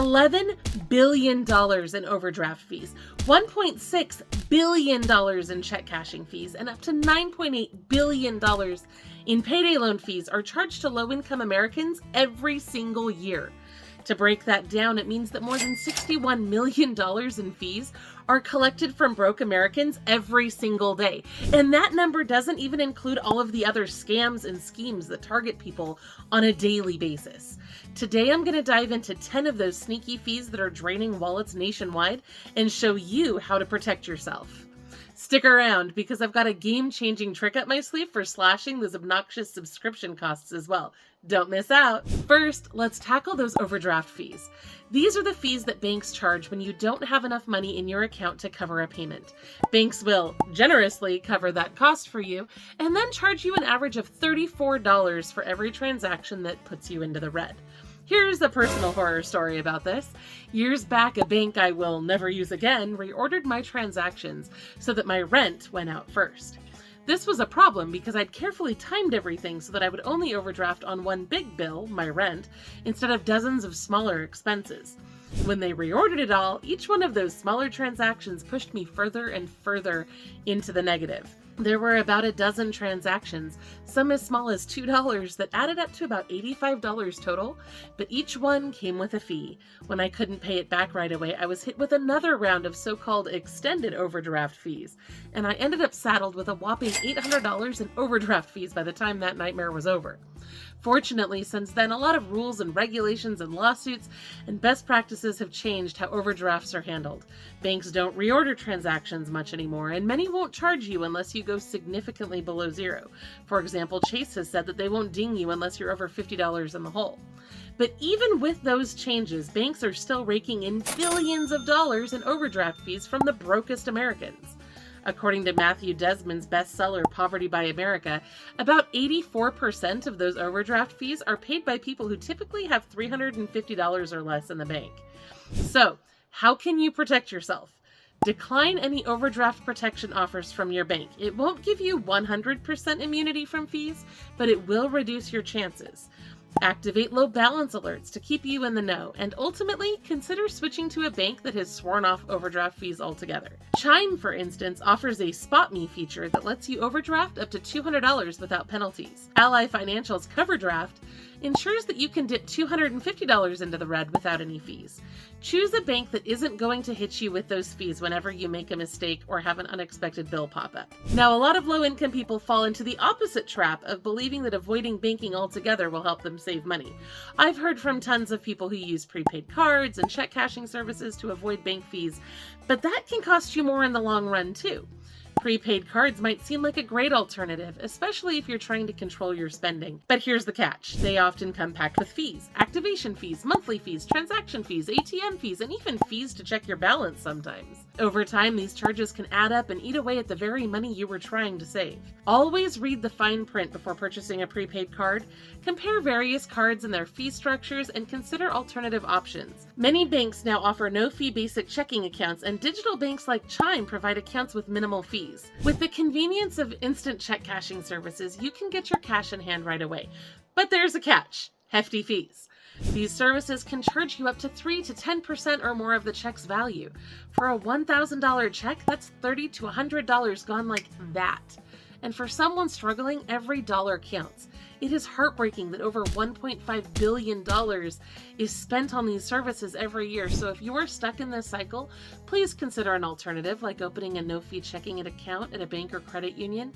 $11 billion in overdraft fees, $1.6 billion in check cashing fees, and up to $9.8 billion in payday loan fees are charged to low-income Americans every single year. To break that down, it means that more than $61 million in fees are collected from broke Americans every single day. And that number doesn't even include all of the other scams and schemes that target people on a daily basis. Today, I'm going to dive into 10 of those sneaky fees that are draining wallets nationwide and show you how to protect yourself. Stick around because I've got a game-changing trick up my sleeve for slashing those obnoxious subscription costs as well. Don't miss out. First, let's tackle those overdraft fees. These are the fees that banks charge when you don't have enough money in your account to cover a payment. Banks will generously cover that cost for you and then charge you an average of $34 for every transaction that puts you into the red. Here's a personal horror story about this. Years back, a bank I will never use again reordered my transactions so that my rent went out first. This was a problem because I'd carefully timed everything so that I would only overdraft on one big bill, my rent, instead of dozens of smaller expenses. When they reordered it all, each one of those smaller transactions pushed me further and further into the negative. There were about a dozen transactions, some as small as $2 that added up to about $85 total, but each one came with a fee. When I couldn't pay it back right away, I was hit with another round of so-called extended overdraft fees, and I ended up saddled with a whopping $800 in overdraft fees by the time that nightmare was over. Fortunately, since then, a lot of rules and regulations and lawsuits and best practices have changed how overdrafts are handled. Banks don't reorder transactions much anymore, and many won't charge you unless you go significantly below zero. For example, Chase has said that they won't ding you unless you're over $50 in the hole. But even with those changes, banks are still raking in billions of dollars in overdraft fees from the brokest Americans. According to Matthew Desmond's bestseller, Poverty by America, about 84% of those overdraft fees are paid by people who typically have $350 or less in the bank. So, how can you protect yourself? Decline any overdraft protection offers from your bank. It won't give you 100% immunity from fees, but it will reduce your chances. Activate low balance alerts to keep you in the know, and ultimately consider switching to a bank that has sworn off overdraft fees altogether. Chime, for instance, offers a Spot Me feature that lets you overdraft up to $200 without penalties. Ally Financial's CoverDraft ensures that you can dip $250 into the red without any fees. Choose a bank that isn't going to hit you with those fees whenever you make a mistake or have an unexpected bill pop up. Now, a lot of low-income people fall into the opposite trap of believing that avoiding banking altogether will help them save money. I've heard from tons of people who use prepaid cards and check cashing services to avoid bank fees, but that can cost you more in the long run too. Prepaid cards might seem like a great alternative, especially if you're trying to control your spending. But here's the catch. They often come packed with fees, activation fees, monthly fees, transaction fees, ATM fees, and even fees to check your balance sometimes. Over time, these charges can add up and eat away at the very money you were trying to save. Always read the fine print before purchasing a prepaid card. Compare various cards and their fee structures and consider alternative options. Many banks now offer no-fee basic checking accounts, and digital banks like Chime provide accounts with minimal fees. With the convenience of instant check cashing services, you can get your cash in hand right away. But there's a catch: hefty fees. These services can charge you up to 3 to 10% or more of the check's value. For a $1,000 check, that's $30 to $100 gone like that. And for someone struggling, every dollar counts. It is heartbreaking that over $1.5 billion is spent on these services every year. So if you are stuck in this cycle, please consider an alternative like opening a no-fee checking account at a bank or credit union.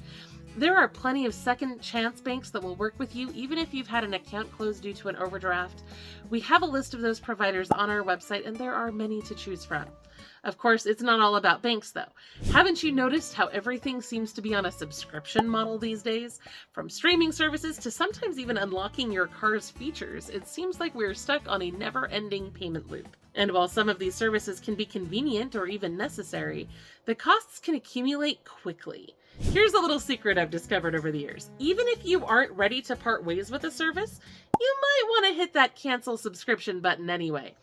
There are plenty of second chance banks that will work with you, even if you've had an account closed due to an overdraft. We have a list of those providers on our website, and there are many to choose from. Of course, it's not all about banks, though. Haven't you noticed how everything seems to be on a subscription model these days? From streaming services to sometimes even unlocking your car's features, it seems like we're stuck on a never-ending payment loop. And while some of these services can be convenient or even necessary, the costs can accumulate quickly. Here's a little secret I've discovered over the years. Even if you aren't ready to part ways with a service, you might want to hit that cancel subscription button anyway.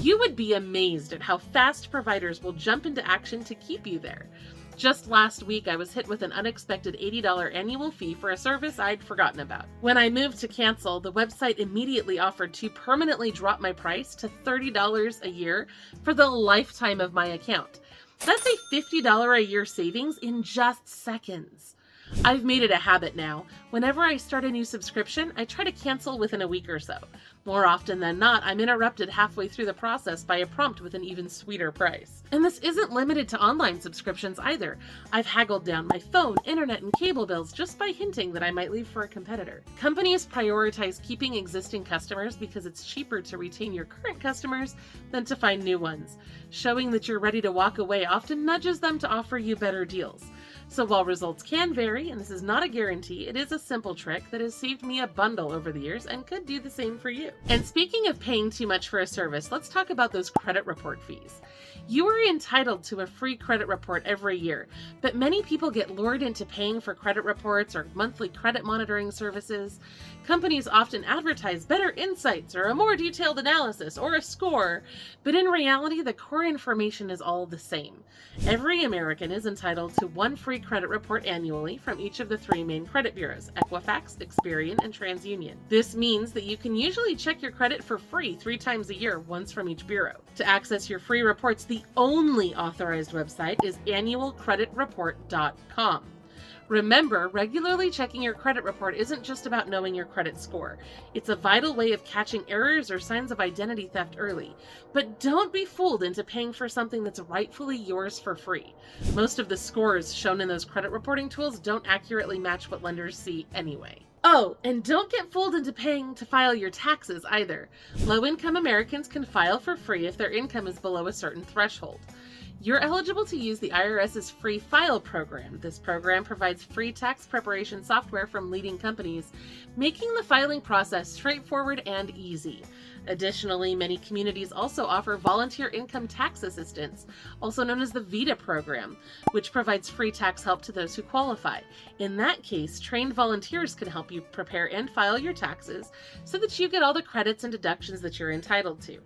You would be amazed at how fast providers will jump into action to keep you there. Just last week, I was hit with an unexpected $80 annual fee for a service I'd forgotten about. When I moved to cancel, the website immediately offered to permanently drop my price to $30 a year for the lifetime of my account. That's a $50 a year savings in just seconds. I've made it a habit now. Whenever I start a new subscription, I try to cancel within a week or so. More often than not, I'm interrupted halfway through the process by a prompt with an even sweeter price. And this isn't limited to online subscriptions either. I've haggled down my phone, internet, and cable bills just by hinting that I might leave for a competitor. Companies prioritize keeping existing customers because it's cheaper to retain your current customers than to find new ones. Showing that you're ready to walk away often nudges them to offer you better deals. So while results can vary, and this is not a guarantee, it is a simple trick that has saved me a bundle over the years and could do the same for you. And speaking of paying too much for a service, let's talk about those credit report fees. You are entitled to a free credit report every year, but many people get lured into paying for credit reports or monthly credit monitoring services. Companies often advertise better insights or a more detailed analysis or a score, but in reality, the core information is all the same. Every American is entitled to one free credit report annually from each of the three main credit bureaus, Equifax, Experian, and TransUnion. This means that you can usually check your credit for free 3 times a year, once from each bureau. To access your free reports, the only authorized website is annualcreditreport.com. Remember, regularly checking your credit report isn't just about knowing your credit score. It's a vital way of catching errors or signs of identity theft early. But don't be fooled into paying for something that's rightfully yours for free. Most of the scores shown in those credit reporting tools don't accurately match what lenders see anyway. Oh, and don't get fooled into paying to file your taxes either. Low-income Americans can file for free if their income is below a certain threshold. You're eligible to use the IRS's Free File program. This program provides free tax preparation software from leading companies, making the filing process straightforward and easy. Additionally, many communities also offer volunteer income tax assistance, also known as the VITA program, which provides free tax help to those who qualify. In that case, trained volunteers can help you prepare and file your taxes so that you get all the credits and deductions that you're entitled to.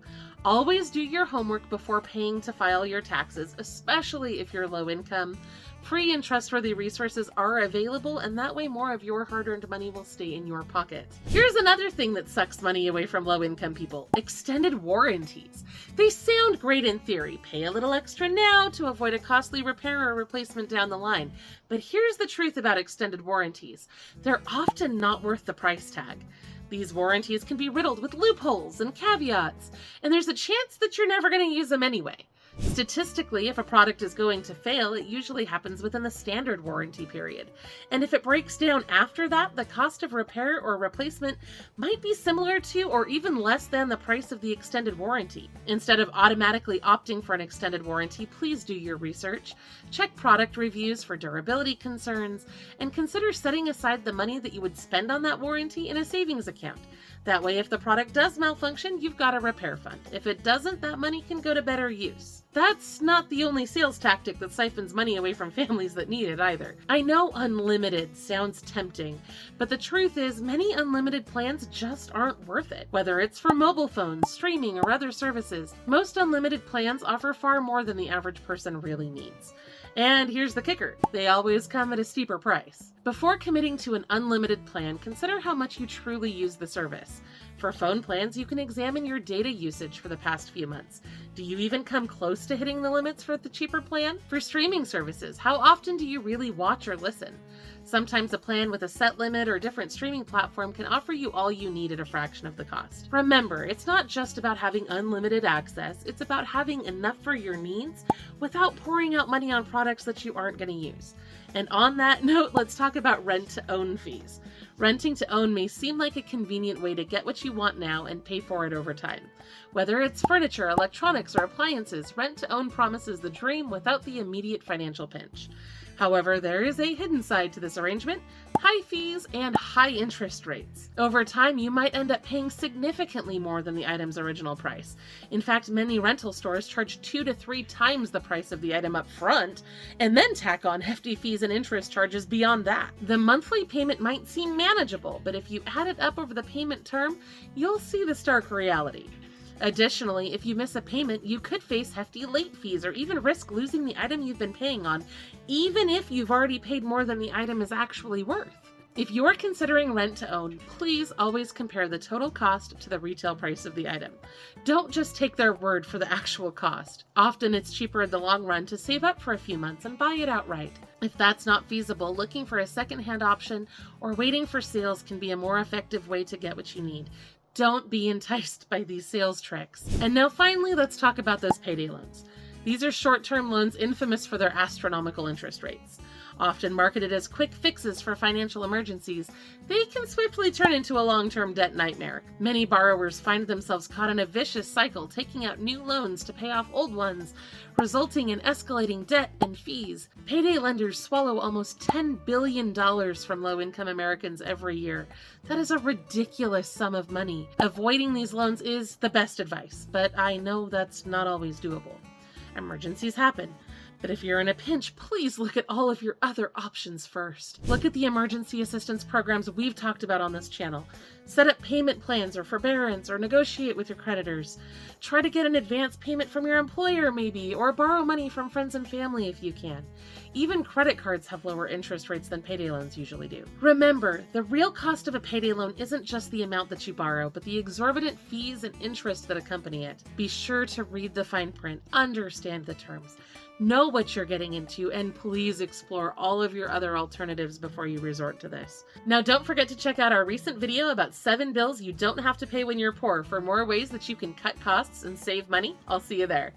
Always do your homework before paying to file your taxes, especially if you're low income. Free and trustworthy resources are available, and that way more of your hard-earned money will stay in your pocket. Here's another thing that sucks money away from low-income people: extended warranties. They sound great in theory. Pay a little extra now to avoid a costly repair or replacement down the line. But here's the truth about extended warranties: they're often not worth the price tag. These warranties can be riddled with loopholes and caveats, and there's a chance that you're never going to use them anyway. Statistically, if a product is going to fail, it usually happens within the standard warranty period. And if it breaks down after that, the cost of repair or replacement might be similar to or even less than the price of the extended warranty. Instead of automatically opting for an extended warranty, please do your research, check product reviews for durability concerns, and consider setting aside the money that you would spend on that warranty in a savings account. That way, if the product does malfunction, you've got a repair fund. If it doesn't, that money can go to better use. That's not the only sales tactic that siphons money away from families that need it either. I know unlimited sounds tempting, but the truth is many unlimited plans just aren't worth it. Whether it's for mobile phones, streaming, or other services, most unlimited plans offer far more than the average person really needs. And here's the kicker: they always come at a steeper price. Before committing to an unlimited plan, consider how much you truly use the service. For phone plans, you can examine your data usage for the past few months. Do you even come close to hitting the limits for the cheaper plan? For streaming services, how often do you really watch or listen? Sometimes a plan with a set limit or different streaming platform can offer you all you need at a fraction of the cost. Remember, it's not just about having unlimited access, it's about having enough for your needs without pouring out money on products that you aren't going to use. And on that note, let's talk about rent-to-own fees. Renting to own may seem like a convenient way to get what you want now and pay for it over time. Whether it's furniture, electronics, or appliances, rent-to-own promises the dream without the immediate financial pinch. However, there is a hidden side to this arrangement: high fees and high interest rates. Over time, you might end up paying significantly more than the item's original price. In fact, many rental stores charge 2 to 3 times the price of the item up front, and then tack on hefty fees and interest charges beyond that. The monthly payment might seem manageable, but if you add it up over the payment term, you'll see the stark reality. Additionally, if you miss a payment, you could face hefty late fees or even risk losing the item you've been paying on, even if you've already paid more than the item is actually worth. If you're considering rent to own, please always compare the total cost to the retail price of the item. Don't just take their word for the actual cost. Often it's cheaper in the long run to save up for a few months and buy it outright. If that's not feasible, looking for a secondhand option or waiting for sales can be a more effective way to get what you need. Don't be enticed by these sales tricks. And now finally, let's talk about those payday loans. These are short-term loans infamous for their astronomical interest rates. Often marketed as quick fixes for financial emergencies, they can swiftly turn into a long-term debt nightmare. Many borrowers find themselves caught in a vicious cycle, taking out new loans to pay off old ones, resulting in escalating debt and fees. Payday lenders swallow almost $10 billion from low-income Americans every year. That is a ridiculous sum of money. Avoiding these loans is the best advice, but I know that's not always doable. Emergencies happen. But if you're in a pinch, please look at all of your other options first. Look at the emergency assistance programs we've talked about on this channel. Set up payment plans or forbearance, or negotiate with your creditors. Try to get an advance payment from your employer maybe, or borrow money from friends and family if you can. Even credit cards have lower interest rates than payday loans usually do. Remember, the real cost of a payday loan isn't just the amount that you borrow, but the exorbitant fees and interest that accompany it. Be sure to read the fine print, understand the terms, know what you're getting into, and please explore all of your other alternatives before you resort to this. Now, don't forget to check out our recent video about 7 bills you don't have to pay when you're poor for more ways that you can cut costs and save money. I'll see you there.